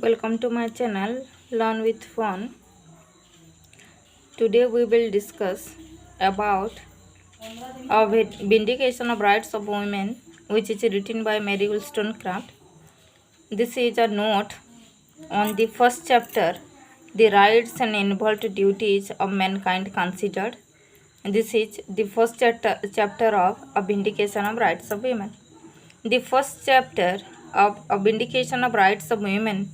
Welcome to my channel Learn with Fun. Today we will discuss about vindication of rights of women, which is written by Mary Wollstonecraft. This is a note on the first chapter, the rights and involved duties of mankind considered. This is the first chapter of a vindication of rights of women. The first chapter of a vindication of rights of women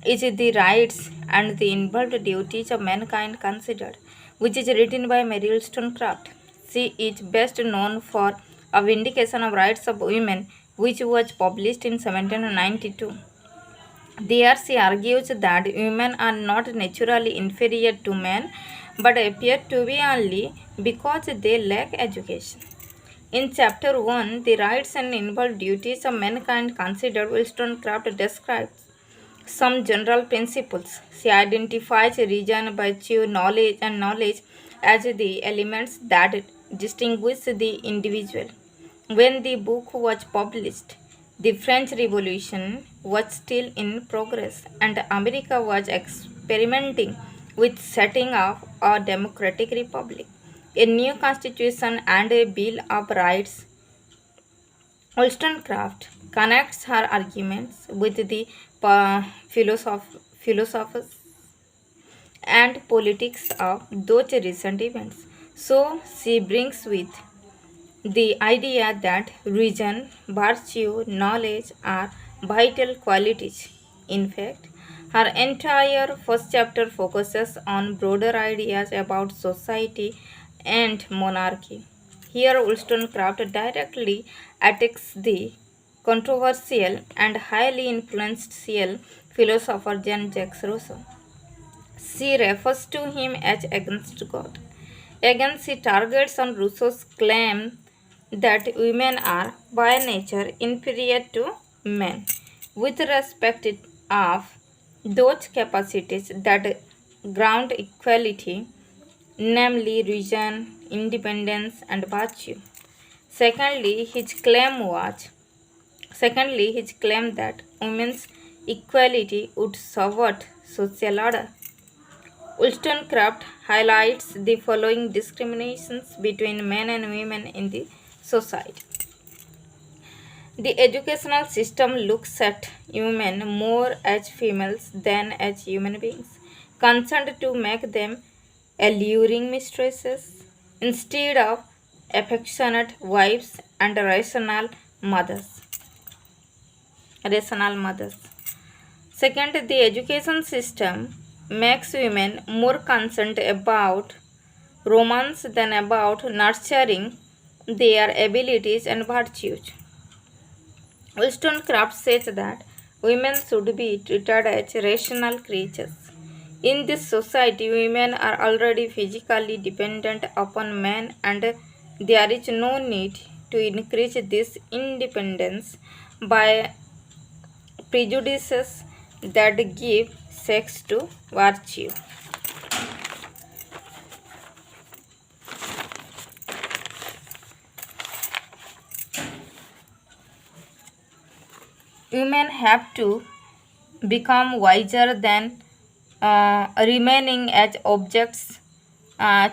is the rights and the involved duties of mankind considered, which is written by Mary Wollstonecraft. She is best known for a vindication of rights of women, which was published in 1792. There she argues that women are not naturally inferior to men, but appear to be only because they lack education. In chapter 1, the rights and involved duties of mankind considered, Wollstonecraft describes some general principles. She identifies reason, virtue, knowledge as the elements that distinguish the individual. When the book was published, the French Revolution was still in progress and America was experimenting with setting up a democratic republic, a new constitution and a bill of rights. Wollstonecraft connects her arguments with the philosophers and politics of those recent events. So she brings with the idea that reason, virtue, knowledge are vital qualities. In fact, her entire first chapter focuses on broader ideas about society and monarchy. Here, Wollstonecraft directly attacks the controversial and highly influential philosopher Jean-Jacques Rousseau. She refers to him as against God. Again, she targets on Rousseau's claim that women are by nature inferior to men with respect of those capacities that ground equality, namely reason, independence, and virtue. Secondly, his claim that women's equality would subvert social order. Wollstonecraft highlights the following discriminations between men and women in the society. The educational system looks at women more as females than as human beings, concerned to make them alluring mistresses instead of affectionate wives and rational mothers. Second, the education system makes women more concerned about romance than about nurturing their abilities and virtues. Wollstonecraft says that women should be treated as rational creatures. In this society, women are already physically dependent upon men, and there is no need to increase this independence by prejudices that give sex to virtue. Women have to become wiser than remaining as objects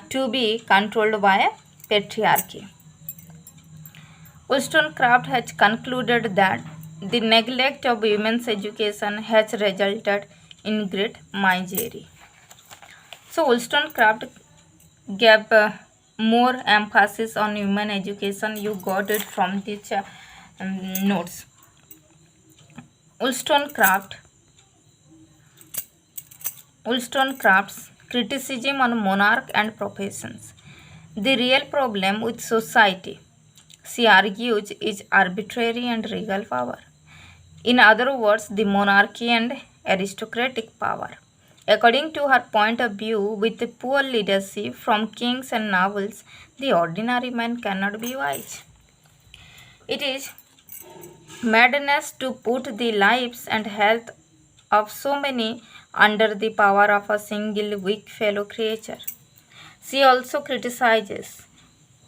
to be controlled by patriarchy. Wollstonecraft has concluded that the neglect of women's education has resulted in great misery. So Wollstonecraft gave more emphasis on women education. You got it from these notes. Wollstonecraft's criticism on monarch and professions. The real problem with society, she argues, is arbitrary and regal power. In other words, the monarchy and aristocratic power. According to her point of view, with poor leadership from kings and nobles, the ordinary man cannot be wise. It is madness to put the lives and health of so many under the power of a single weak fellow creature. She also criticizes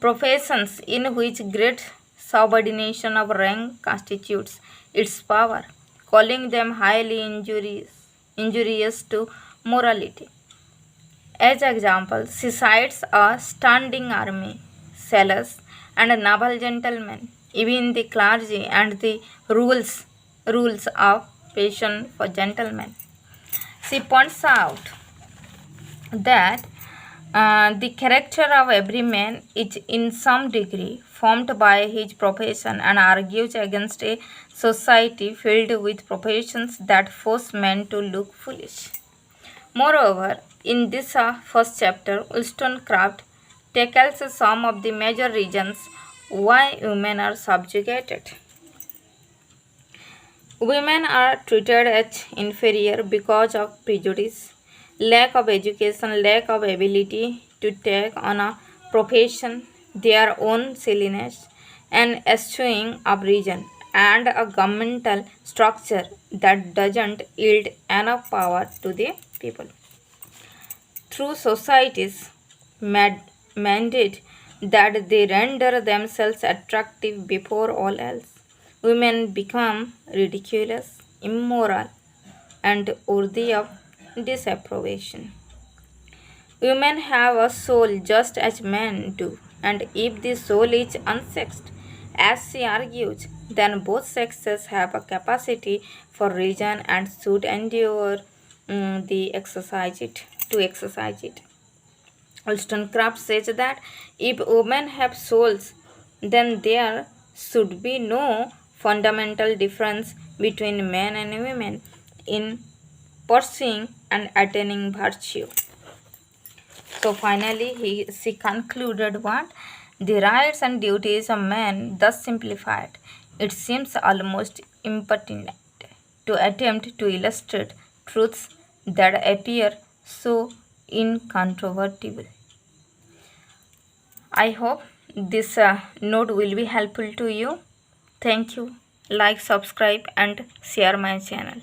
professions in which great subordination of rank constitutes its power, calling them highly injurious. injurious to morality. As example, she cites a standing army, sailors, and naval gentlemen, even the clergy and the rules of passion for gentlemen. She points out that the character of every man is in some degree formed by his profession and argues against a society filled with professions that force men to look foolish. Moreover, in this first chapter, Wollstonecraft tackles some of the major reasons why women are subjugated. Women are treated as inferior because of prejudice, lack of education, lack of ability to take on a profession, their own silliness, and eschewing of reason, and a governmental structure that doesn't yield enough power to the people. Through society's mandate that they render themselves attractive before all else, women become ridiculous, immoral, and worthy of disapprobation. Women have a soul just as men do, and if the soul is unsexed, as she argues, then both sexes have a capacity for reason and should endure the exercise it to exercise it. Wollstonecraft says that if women have souls, then there should be no fundamental difference between men and women in pursuing and attaining virtue. So finally, she concluded what? The rights and duties of man, thus simplified, it seems almost impertinent to attempt to illustrate truths that appear so incontrovertible. I hope this note will be helpful to you. Thank you. Like, subscribe, and share my channel.